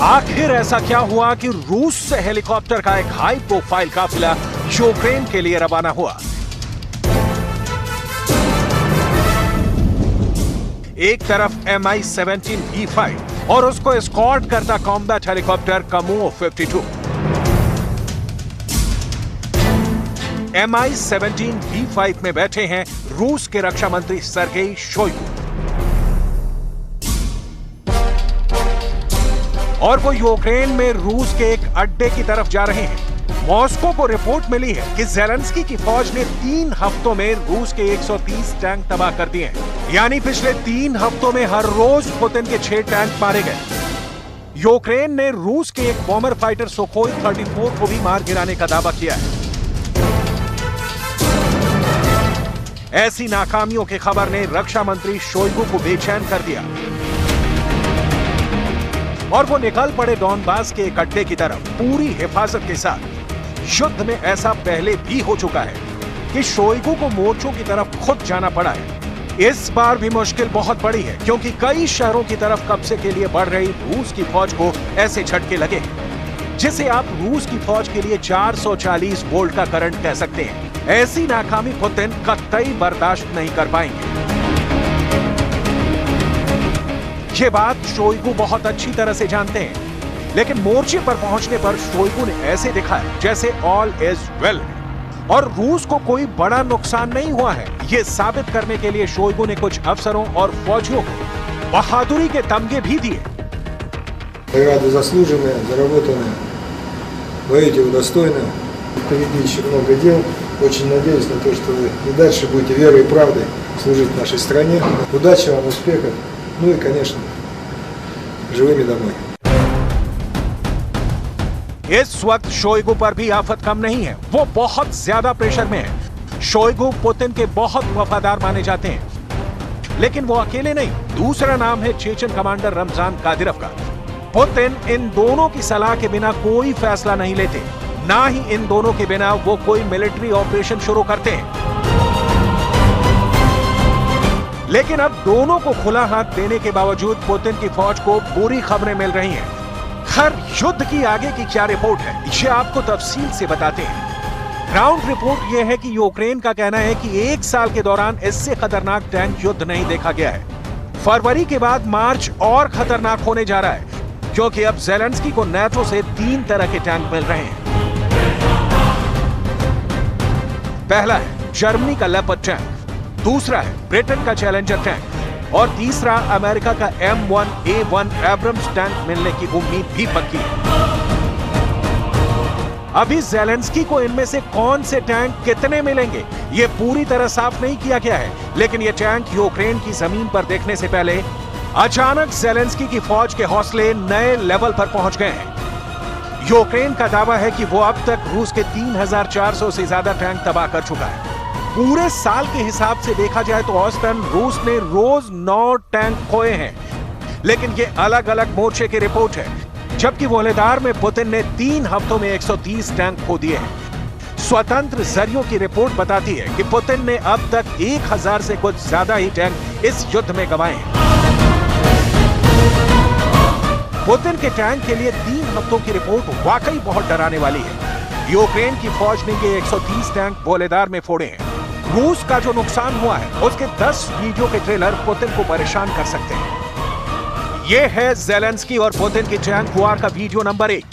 आखिर ऐसा क्या हुआ कि रूस से हेलीकॉप्टर का एक हाई प्रोफाइल काफिला यूक्रेन के लिए रवाना हुआ? एक तरफ Mi-17 V5 और उसको एस्कॉर्ट करता combat helicopter Kamov 52। Mi-17 V5 में बैठे हैं रूस के रक्षा मंत्री सर्गेई शोइगु और वो यूक्रेन में रूस के एक अड्डे की तरफ जा रहे हैं। मॉस्को को रिपोर्ट मिली है कि ज़ेलेंस्की की फौज ने 3 हफ्तों में रूस के 130 टैंक तबाह कर दिए हैं। यानी पिछले 3 हफ्तों में हर रोज पुतिन के 6 टैंक मारे गए। यूक्रेन ने रूस के एक बॉम्बर फाइटर सुखोई 34 को भी मार गिराने का दावा किया है। ऐसी नाकामियों की खबर ने रक्षा मंत्री शोइगु को बेचैन कर दिया और वो निकल पड़े डॉनबास के एक अड्डे की तरफ पूरी हिफाजत के साथ। युद्ध में ऐसा पहले भी हो चुका है कि शोइगु को मोर्चों की तरफ खुद जाना पड़ा है। इस बार भी मुश्किल बहुत बड़ी है क्योंकि कई शहरों की तरफ कब्जे के लिए बढ़ रही रूस की फौज को ऐसे झटके लगे जिसे आप रूस की फौज के लिए 440 वोल्ट का करंट कह सकते हैं। ऐसी नाकामी पुतिन कतई बर्दाश्त नहीं कर पाएंगे। ये बात शोइगु बहुत अच्छी तरह से जानते हैं, लेकिन मोर्चे पर पहुंचने पर शोइगु ने ऐसे दिखाया जैसे ऑल इज वेल और रूस को कोई बड़ा नुकसान नहीं हुआ है। ये साबित करने के लिए शोइगु ने कुछ अफसरों और फौजियों को बहादुरी के तमगे भी दिए। Награды заслуженные, заработанные. Воюете вы достойно. Впереди еще много дел. Очень надеюсь на то, что вы и дальше будете верой и правдой служить нашей стране. Удачи вам, успехов. Ну и, конечно, живыми домой. इस वक्त शोइगु पर भी आफत कम नहीं है। वो बहुत ज्यादा प्रेशर में है। शोइगु पुतिन के बहुत वफादार माने जाते हैं, लेकिन वो अकेले नहीं। दूसरा नाम है चेचन कमांडर रमजान कादिरोव का। पुतिन इन दोनों की सलाह के बिना कोई फैसला नहीं लेते, ना ही इन दोनों के बिना वो कोई मिलिट्री ऑपरेशन शुरू करते हैं। लेकिन अब दोनों को खुला हाथ देने के बावजूद पुतिन की फौज को बुरी खबरें मिल रही हैं। हर युद्ध की आगे की क्या रिपोर्ट है, ये आपको तफसील से बताते हैं। ग्राउंड रिपोर्ट यह है कि यूक्रेन का कहना है कि 1 साल के दौरान इससे खतरनाक टैंक युद्ध नहीं देखा गया है। फरवरी के बाद मार्च और खतरनाक होने जा रहा है क्योंकि अब ज़ेलेंस्की को नाटो से 3 तरह के टैंक मिल रहे हैं। पहला है जर्मनी का लेपर्ड टैंक, दूसरा है ब्रिटेन का चैलेंजर टैंक और तीसरा अमेरिका का M1A1 एब्रम्स टैंक मिलने की उम्मीद भी पक्की है। अभी ज़ेलेंस्की को इनमें से कौन से टैंक कितने मिलेंगे ये पूरी तरह साफ नहीं किया गया है, लेकिन ये टैंक यूक्रेन की जमीन पर देखने से पहले अचानक ज़ेलेंस्की की फौज के हौसले नए लेवल पर पहुंच गए हैं। यूक्रेन का दावा है कि वो अब तक रूस के 3400 से ज्यादा टैंक तबाह कर चुका है। पूरे साल के हिसाब से देखा जाए तो औसतन रूस ने रोज 9 टैंक खोए हैं, लेकिन ये अलग अलग मोर्चे की रिपोर्ट है। जबकि वोलेदार में पुतिन ने 3 हफ्तों में 130 टैंक खो दिए हैं। स्वतंत्र जरियों की रिपोर्ट बताती है कि पुतिन ने अब तक 1000 से कुछ ज्यादा ही टैंक इस युद्ध में गंवाए हैं। पुतिन के टैंक के लिए 3 हफ्तों की रिपोर्ट वाकई बहुत डराने वाली है। यूक्रेन की फौज ने ये 130 टैंक वोलेदार में फोड़े हैं। रूस का जो नुकसान हुआ है उसके 10 वीडियो के ट्रेलर पुतिन को परेशान कर सकते हैं। ये है ज़ेलेंस्की और पुतिन की टैंक वॉर का वीडियो नंबर 1।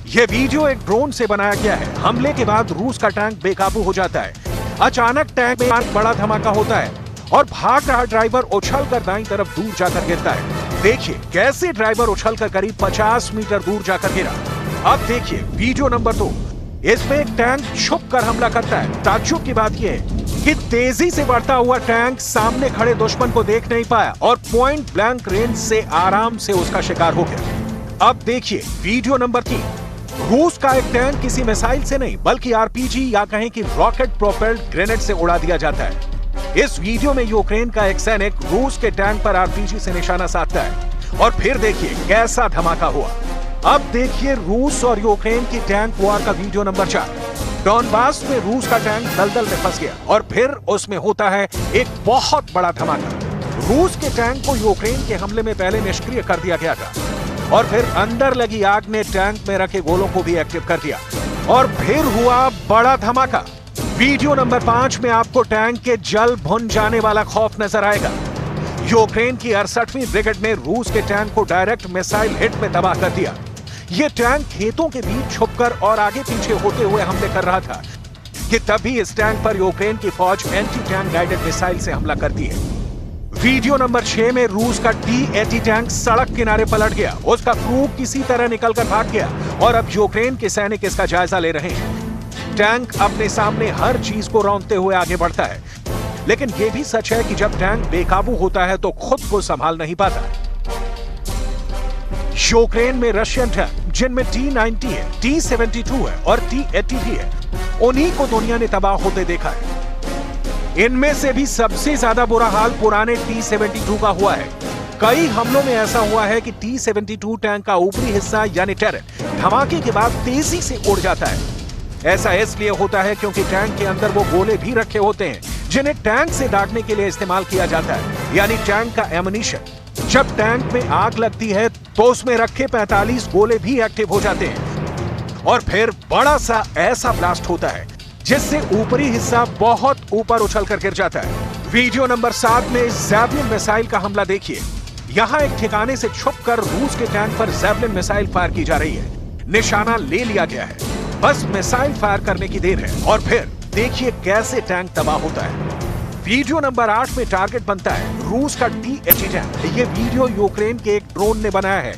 ये वीडियो एक ड्रोन से बनाया गया है। हमले के बाद रूस का टैंक बेकाबू हो जाता है। अचानक टैंक में बड़ा धमाका होता है और भाग रहा ड्राइवर उछलकर दाईं तरफ दूर जाकर गिरता है। देखिए कैसे ड्राइवर उछलकर करीब 50 मीटर दूर जाकर गिरा। अब देखिए वीडियो नंबर 2। इसमें एक टैंक छुपकर हमला करता है। ताज्जुब की बात यह है कि तेजी से बढ़ता हुआ टैंक सामने खड़े दुश्मन को देख नहीं पाया और पॉइंट ब्लैंक रेंज से आराम से उसका शिकार हो गया। अब देखिए वीडियो नंबर 3। रूस का एक टैंक किसी मिसाइल से नहीं बल्कि आरपीजी या कहें कि रॉकेट प्रोपेल्ड ग्रेनेड से उड़ा दिया जाता है। इस वीडियो में यूक्रेन का एक सैनिक रूस के टैंक पर आरपीजी से निशाना साधता है और फिर देखिए कैसा धमाका हुआ। अब देखिए रूस और यूक्रेन की टैंक वॉर का वीडियो नंबर 4। डॉनबास में रूस का टैंक दलदल में फंस गया और फिर उसमें होता है एक बहुत बड़ा धमाका। रूस के टैंक को यूक्रेन के हमले में पहले निष्क्रिय कर दिया गया था। और फिर अंदर लगी आग ने टैंक में रखे गोलों को भी एक्टिव कर दिया और फिर हुआ बड़ा धमाका। वीडियो नंबर 5 में आपको टैंक के जल भुन जाने वाला खौफ नजर आएगा। यूक्रेन की 68वीं ब्रिगेड ने रूस के टैंक को डायरेक्ट मिसाइल हिट में तबाह कर दिया। यह टैंक खेतों के बीच छुपकर और आगे पीछे होते हुए हमले कर रहा था कि तभी इस टैंक पर यूक्रेन की फौज एंटी टैंक गाइडेड मिसाइल से हमला करती है। वीडियो नंबर 6 में रूस का T-80 टैंक सड़क किनारे पलट गया। उसका क्रू किसी तरह निकलकर भाग गया और अब यूक्रेन के सैनिक इसका जायजा ले रहे हैं। टैंक अपने सामने हर चीज को रौंदते हुए आगे बढ़ता है, लेकिन यह भी सच है कि जब टैंक बेकाबू होता है तो खुद को संभाल नहीं पाता। यूक्रेन में रशियन टैंक जिनमें T-90 है, T-72 है और T-80 भी है, उन्हीं को दुनिया ने तबाह होते देखा है। इनमें से भी सबसे ज्यादा बुरा हाल पुराने T-72 का हुआ है। कई हमलों में ऐसा हुआ है कि T-72 टैंक का ऊपरी हिस्सा यानी टर्रेट धमाके के बाद तेजी से उड़ जाता है। ऐसा इसलिए होता है क्योंकि टैंक के अंदर वो गोले भी रखे होते हैं जिन्हें टैंक से दागने के लिए इस्तेमाल किया जाता है, यानी टैंक का एमुनिशन। जब टैंक में आग लगती है तो उसमें रखे 45 गोले भी एक्टिव हो जाते हैं और फिर बड़ा सा ऐसा ब्लास्ट होता है जिससे ऊपरी हिस्सा बहुत ऊपर उछलकर गिर जाता है। वीडियो नंबर 7 में ज़ैवलिन मिसाइल का हमला देखिए। यहां एक ठिकाने से छुपकर रूस के टैंक पर ज़ैवलिन मिसाइल फायर की जा रही है। निशाना ले लिया गया है, बस मिसाइल फायर करने की देर है और फिर देखिए कैसे टैंक तबाह होता है। वीडियो नंबर 8 में टारगेट बनता है रूस का T-80 टैंक। ये वीडियो यूक्रेन के एक ड्रोन ने बनाया है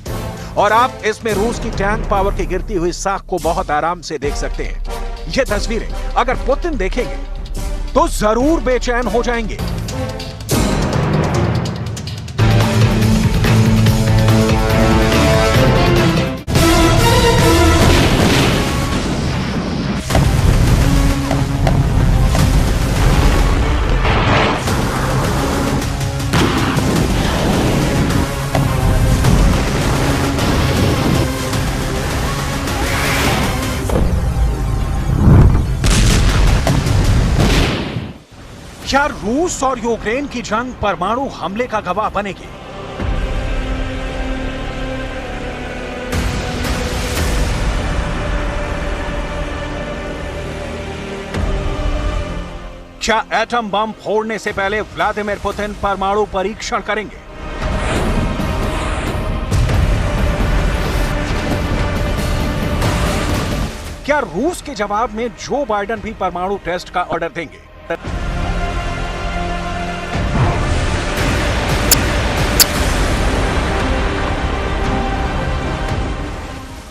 और आप इसमें रूस की टैंक पावर की गिरती हुई साख को बहुत आराम से देख सकते हैं। ये तस्वीरें अगर पुतिन देखेंगे तो जरूर बेचैन हो जाएंगे। क्या रूस और यूक्रेन की जंग परमाणु हमले का गवाह बनेगी? क्या एटम बम फोड़ने से पहले व्लादिमीर पुतिन परमाणु परीक्षण करेंगे? क्या रूस के जवाब में जो बाइडेन भी परमाणु टेस्ट का ऑर्डर देंगे?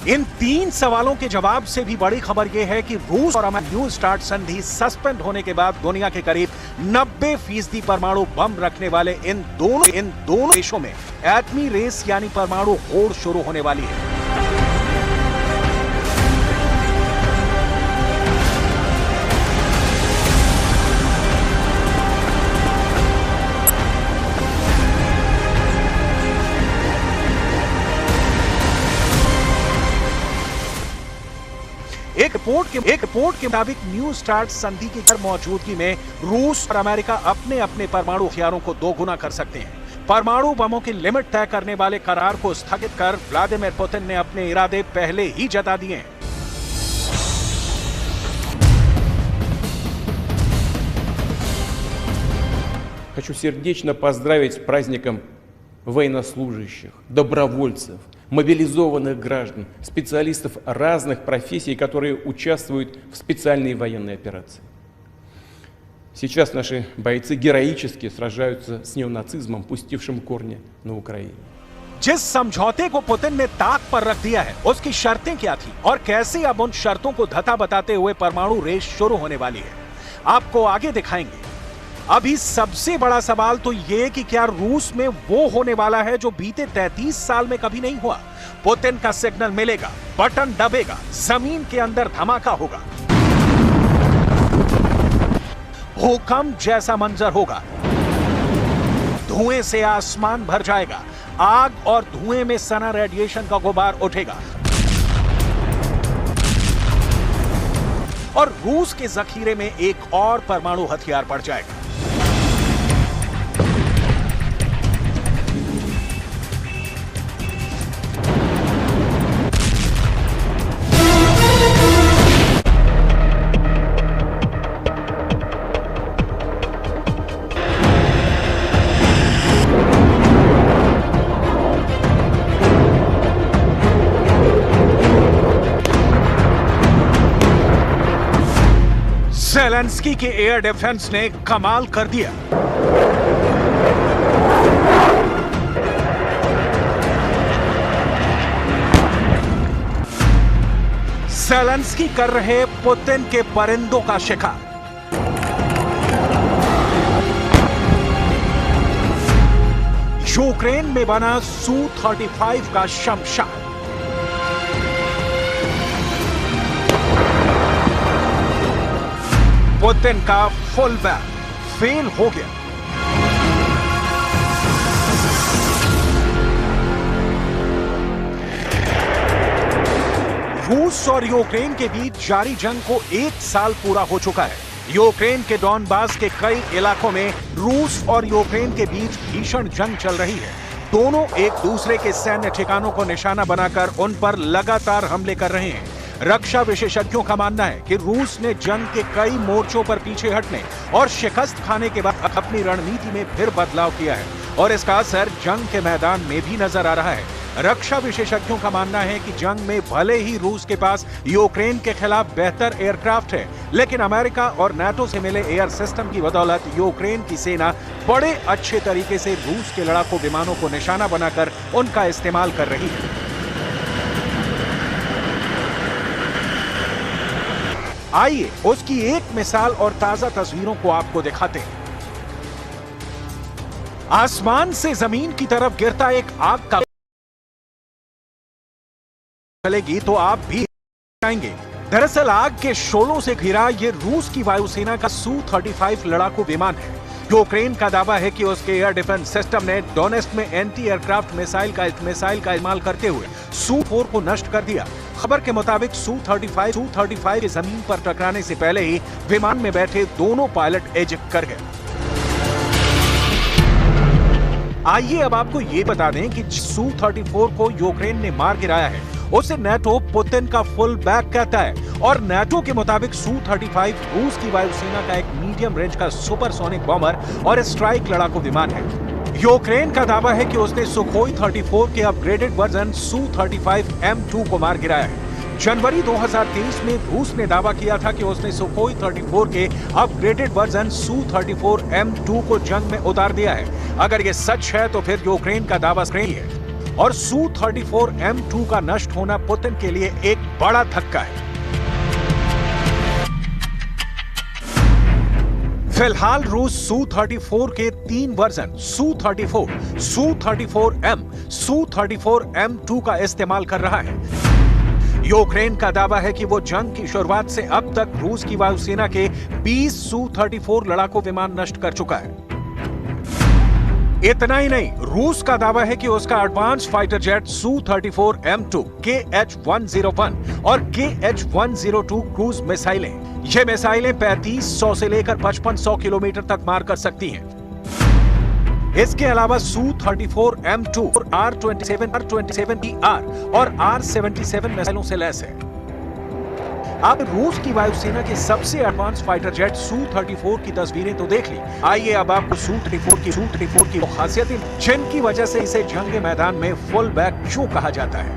इन 3 सवालों के जवाब से भी बड़ी खबर यह है कि रूस और अमेरिका न्यू स्टार्ट संधि सस्पेंड होने के बाद दुनिया के करीब 90% परमाणु बम रखने वाले इन दोनों देशों में एटमी रेस यानी परमाणु होड़ शुरू होने वाली है। एक रिपोर्ट के मुताबिक न्यू स्टार्ट संधि की मौजूदगी में रूस और अमेरिका अपने अपने परमाणु हथियारों को दोगुना कर सकते हैं। परमाणु बमों की लिमिट तय करने वाले करार को स्थगित कर व्लादिमीर पुतिन ने अपने इरादे पहले ही जता दिए हैं। Хочу сердечно поздравить с праздником военнослужащих, добровольцев, мобилизованных граждан, специалистов разных профессий, которые участвуют в специальной военной операции. Сейчас наши бойцы героически сражаются с неонацизмом, пустившим корни на Украине. जिस समझौते को पुतिन ने ताक पर रख दिया है उसकी शर्तें क्या थी और कैसे अब उन शर्तों को धता बताते हुए परमाणु रेस शुरू होने वाली है, आपको आगे दिखाएंगे। अभी सबसे बड़ा सवाल तो यह कि क्या रूस में वो होने वाला है जो बीते 33 साल में कभी नहीं हुआ। पुतिन का सिग्नल मिलेगा, बटन दबेगा, जमीन के अंदर धमाका होगा, भूकंप जैसा मंजर होगा, धुएं से आसमान भर जाएगा, आग और धुएं में सना रेडिएशन का गुबार उठेगा और रूस के जखीरे में एक और परमाणु हथियार पड़ जाएगा। ज़ेलेंस्की के एयर डिफेंस ने कमाल कर दिया। ज़ेलेंस्की कर रहे पुतिन के परिंदों का शिकार। यूक्रेन में बना Su-35 का शमशान। पुतिन का फुल बैक फेल हो गया। रूस और यूक्रेन के बीच जारी जंग को 1 साल पूरा हो चुका है। यूक्रेन के डॉनबास के कई इलाकों में रूस और यूक्रेन के बीच भीषण जंग चल रही है। दोनों एक दूसरे के सैन्य ठिकानों को निशाना बनाकर उन पर लगातार हमले कर रहे हैं। रक्षा विशेषज्ञों का मानना है कि रूस ने जंग के कई मोर्चों पर पीछे हटने और शिकस्त खाने के बाद अपनी रणनीति में फिर बदलाव किया है और इसका असर जंग के मैदान में भी नजर आ रहा है। रक्षा विशेषज्ञों का मानना है कि जंग में भले ही रूस के पास यूक्रेन के खिलाफ बेहतर एयरक्राफ्ट है, लेकिन अमेरिका और नाटो से मिले एयर सिस्टम की बदौलत यूक्रेन की सेना बड़े अच्छे तरीके से रूस के लड़ाकू विमानों को निशाना बनाकर उनका इस्तेमाल कर रही है। आइए उसकी एक मिसाल और ताजा तस्वीरों को आपको दिखाते हैं। आसमान से जमीन की तरफ गिरता एक आग का चलेगी तो आप भी जाएंगे। दरअसल आग के शोलों से घिरा ये रूस की वायुसेना का Su-35 लड़ाकू विमान है। यूक्रेन का दावा है कि उसके एयर डिफेंस सिस्टम ने डोनेस्क में एंटी एयरक्राफ्ट मिसाइल का इस्तेमाल करते हुए Su-4 को नष्ट कर दिया। खबर के मुताबिक Su-35 के जमीन पर टकराने से पहले ही विमान में बैठे दोनों पायलट इजेक्ट कर गए। आइए अब आपको ये बता दें कि Su-34 को यूक्रेन ने मार गिराया है। उसे नाटो पुतिन का फुल बैक कहता है और नाटो के मुताबिक Su-35 रूस की वायुसेना का एक मीडियम रेंज का सुपरसोनिक बॉम्बर और स्ट्राइक लड़ाकू विमान है। यूक्रेन का दावा है कि उसने Sukhoi 34 के अपग्रेडेड वर्जन Su-35 M2 को मार गिराया है। जनवरी 2023 में रूस ने दावा किया था कि उसने Sukhoi 34 के अपग्रेडेड वर्जन Su-34 M2 को जंग में उतार दिया है। अगर ये सच है तो फिर यूक्रेन का दावा सही है और Su-34 M2 का नष्ट होना पुतिन के लिए एक बड़ा धक्का है। फिलहाल रूस Su-34 के 3 version Su-34, Su-34M, Su-34 M2 का इस्तेमाल कर रहा है। यूक्रेन का दावा है कि वो जंग की शुरुआत से अब तक रूस की वायुसेना के 20 Su-34 लड़ाकू विमान नष्ट कर चुका है। इतना ही नहीं, रूस का दावा है कि उसका advance fighter jet Su-34 M2, KH-101 और KH-102 क्रूज मिसाइलें, ये मिसाइलें 3500 से लेकर 5500 किलोमीटर तक मार कर सकती हैं। इसके अलावा Su-34 M2 और R-27ER और R-77 मिसाइलों से लैस है। अब रूस की वायुसेना के सबसे एडवांस फाइटर जेट Su-34 की तस्वीरें तो देख ली। आइए अब आपको Su-34 की खासियतें जिनकी वजह से इसे जंग के मैदान में फुल बैक क्यों कहा जाता है।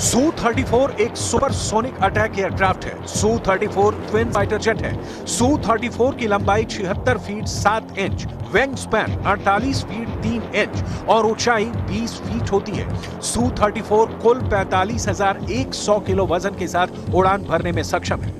Su-34 एक सुपरसोनिक अटैक एयरक्राफ्ट है। Su-34 ट्विन फाइटर जेट है। Su-34 की लंबाई 76 feet 7 inch, wing span 48 feet 3 inch और ऊंचाई 20 फीट होती है। Su-34 कुल 45,100 किलो वजन के साथ उड़ान भरने में सक्षम है।